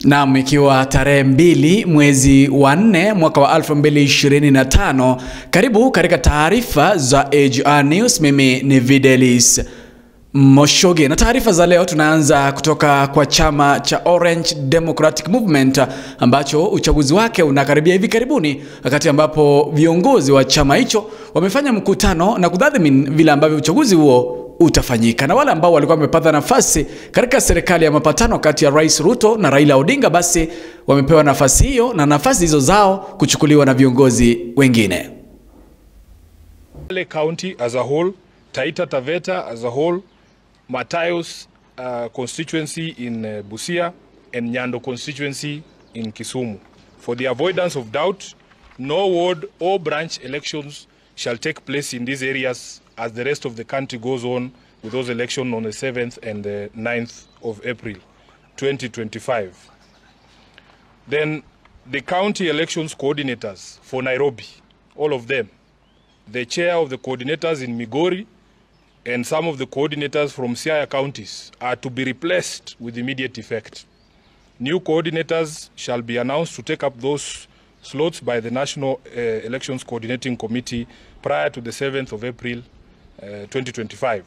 Na ikiwa tarehe 2 mwezi wa 4 mwaka wa 2025, karibu katika taarifa za AGR News. Mimi ni Videlis Moshoge, na taarifa za leo tunaanza kutoka kwa chama cha Orange Democratic Movement ambacho uchaguzi wake unakaribia hivi karibuni, wakati ambapo viongozi wa chama hicho wamefanya mkutano na kutathmini vile ambavyo uchaguzi huo utafanyika. Na wale ambao walikuwa wamepata nafasi katika serikali ya mapatano kati ya Rais Ruto na Raila Odinga, basi wamepewa nafasi hiyo na nafasi hizo zao kuchukuliwa na viongozi wengine. Kwale County as a whole, Taita Taveta as a whole, Matayos constituency in Busia, and Nyando constituency in Kisumu. For the avoidance of doubt, no ward or branch elections shall take place in these areas as the rest of the country goes on with those elections on the 7th and the 9th of April 2025. Then the county elections coordinators for Nairobi, all of them, the chair of the coordinators in Migori and some of the coordinators from Siaya counties are to be replaced with immediate effect. New coordinators shall be announced to take up those slots by the National Elections Coordinating Committee prior to the 7th of April 2025.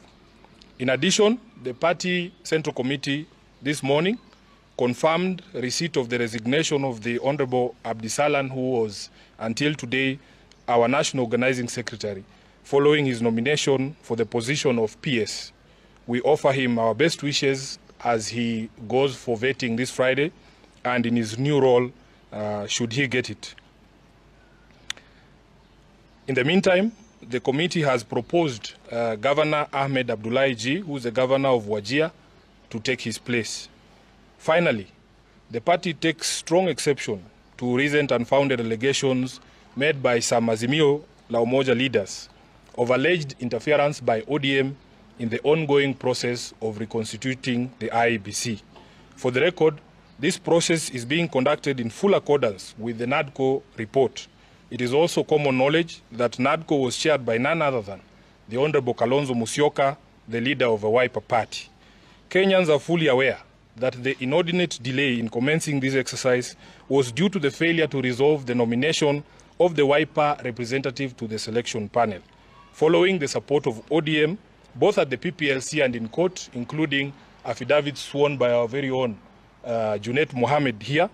In addition, the party Central Committee this morning confirmed receipt of the resignation of the Honorable Abdisalan, who was until today our National Organizing Secretary, following his nomination for the position of PS. We offer him our best wishes as he goes for vetting this Friday and in his new role, should he get it. In the meantime, the committee has proposed Governor Ahmed Abdullahi G, who is the governor of Wajir, to take his place. Finally, the party takes strong exception to recent unfounded allegations made by some Azimio La Umoja leaders of alleged interference by ODM in the ongoing process of reconstituting the IEBC. For the record, this process is being conducted in full accordance with the NADCO report. It is also common knowledge that NADCO was chaired by none other than the Honorable Kalonzo Musyoka, the leader of the Wiper Party. Kenyans are fully aware that the inordinate delay in commencing this exercise was due to the failure to resolve the nomination of the Wiper representative to the selection panel, following the support of ODM, both at the PPLC and in court, including affidavits sworn by our very own Junet Mohamed here.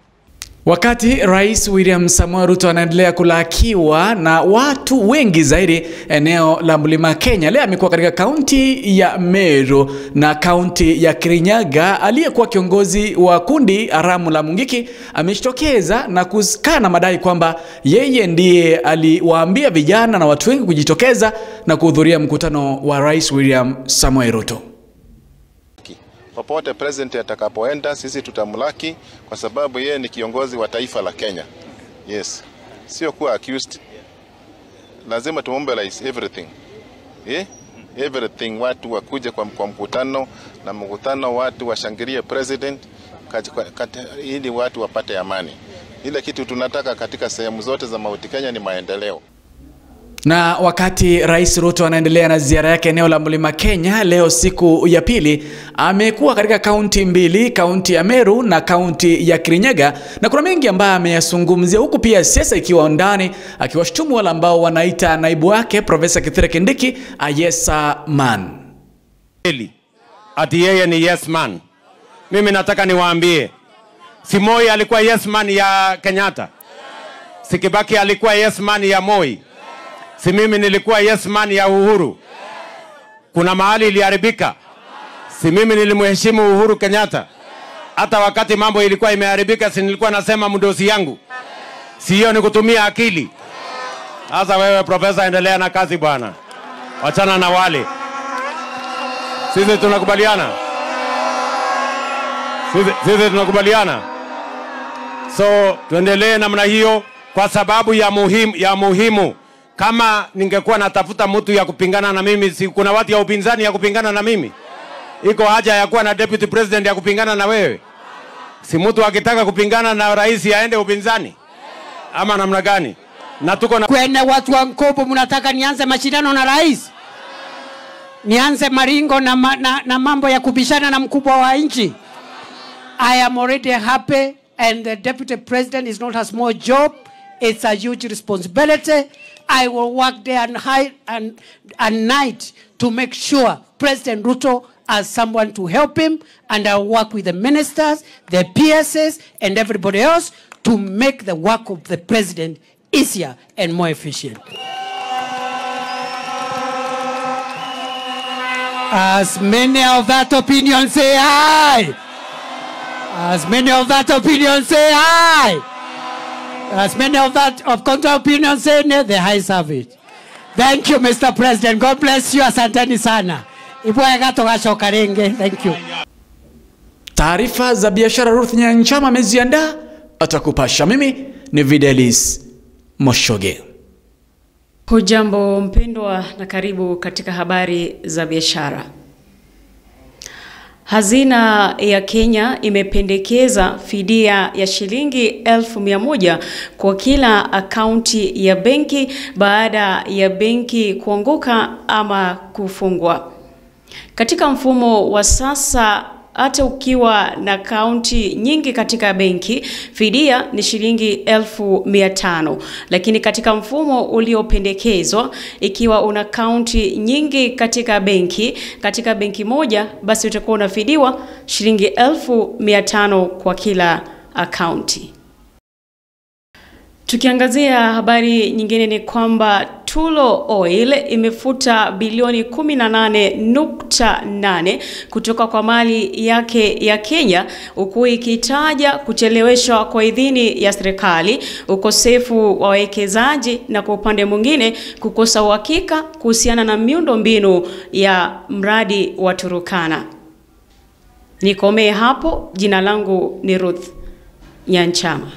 Wakati Rais William Samoei Ruto anaendelea kulakiwa na watu wengi zaidi eneo la Mlima Kenya, leo amekuwa katika kaunti ya Meru na kaunti ya Kirinyaga. Aliyekuwa kiongozi wa kundi haramu la Mungiki amejitokeza na kukana madai kwamba yeye ndiye aliwaambia vijana na watu wengi kujitokeza na kuhudhuria mkutano wa Rais William Samoei Ruto. Popote president atakapoenda, sisi tutamlaki kwa sababu yeye ni kiongozi wa taifa la Kenya. Yes. Sio kuwa accused. Lazima tumobilize everything. Everything, watu wakuje kwa mkutano, na mkutano watu washangilie president ili watu wapate amani. Ile kitu tunataka katika sehemu zote za Mount Kenya ni maendeleo. Na wakati Rais Ruto anaendelea na ziara yake eneo la Mlima Kenya, leo siku ya pili amekuwa katika kaunti mbili, kaunti ya Meru na kaunti ya Kirinyaga, na kuna mengi ambayo ameyazungumzia, huku pia siasa ikiwa ndani, akiwashtumu wale ambao wanaita naibu wake Profesa Kithure Kindiki a yes man. Ati yeye ni yes man. Mimi nataka niwaambie, si Moi alikuwa yes man ya Kenyatta? Si Kibaki alikuwa yes man ya Moi? Si mimi nilikuwa yes man ya Uhuru? Kuna mahali iliharibika? Si mimi nilimheshimu Uhuru Kenyatta? Hata wakati mambo ilikuwa imeharibika, si nilikuwa nasema mdosi yangu? Si hiyo ni kutumia akili? Sasa wewe profesa, endelea na kazi bwana. Wachana na wale. Sisi tunakubaliana? Sisi tunakubaliana? So tuendelee namna hiyo kwa sababu ya muhimu. Kama ningekuwa natafuta mtu ya kupingana na mimi, si kuna watu ya upinzani ya kupingana na mimi? Iko haja ya kuwa na deputy president ya kupingana na wewe? Si mtu akitaka kupingana na rais aende upinzani? Ama namna gani? Na tuko na kwenda watu wa Nkobo, mnataka nianze mashindano na rais? Nianze maringo na mambo ya kubishana na mkubwa wa nchi? I am already happy and the deputy president is not a small job. It's a huge responsibility. I will work day and night to make sure President Ruto has someone to help him, and I'll work with the ministers, the PSs, and everybody else to make the work of the president easier and more efficient. As many of that opinion say aye. As many of that opinion say aye. As many of that of counter opinion say nay, the ayes have it. Thank you, Mr. President. God bless you. Asanteni sana. Thank you. Taarifa za biashara Ruth Nyanchama ameziandaa, atakupasha. Mimi ni Videlis Moshoge. Hujambo mpendwa na karibu katika habari za biashara. Hazina ya Kenya imependekeza fidia ya shilingi 1,100 kwa kila akaunti ya benki baada ya benki kuanguka ama kufungwa. Katika mfumo wa sasa, hata ukiwa na akaunti nyingi katika benki, fidia ni shilingi 1,500. Lakini katika mfumo uliopendekezwa, ikiwa una akaunti nyingi katika benki moja, basi utakuwa unafidiwa shilingi 1,500 kwa kila akaunti. Tukiangazia habari nyingine ni kwamba Tulo Oil imefuta bilioni 18.8 kutoka kwa mali yake ya Kenya, huku ikitaja kucheleweshwa kwa idhini ya serikali, ukosefu wa wawekezaji na kwa upande mwingine kukosa uhakika kuhusiana na miundombinu ya mradi wa Turkana. Nikomee hapo. Jina langu ni Ruth Nyanchama.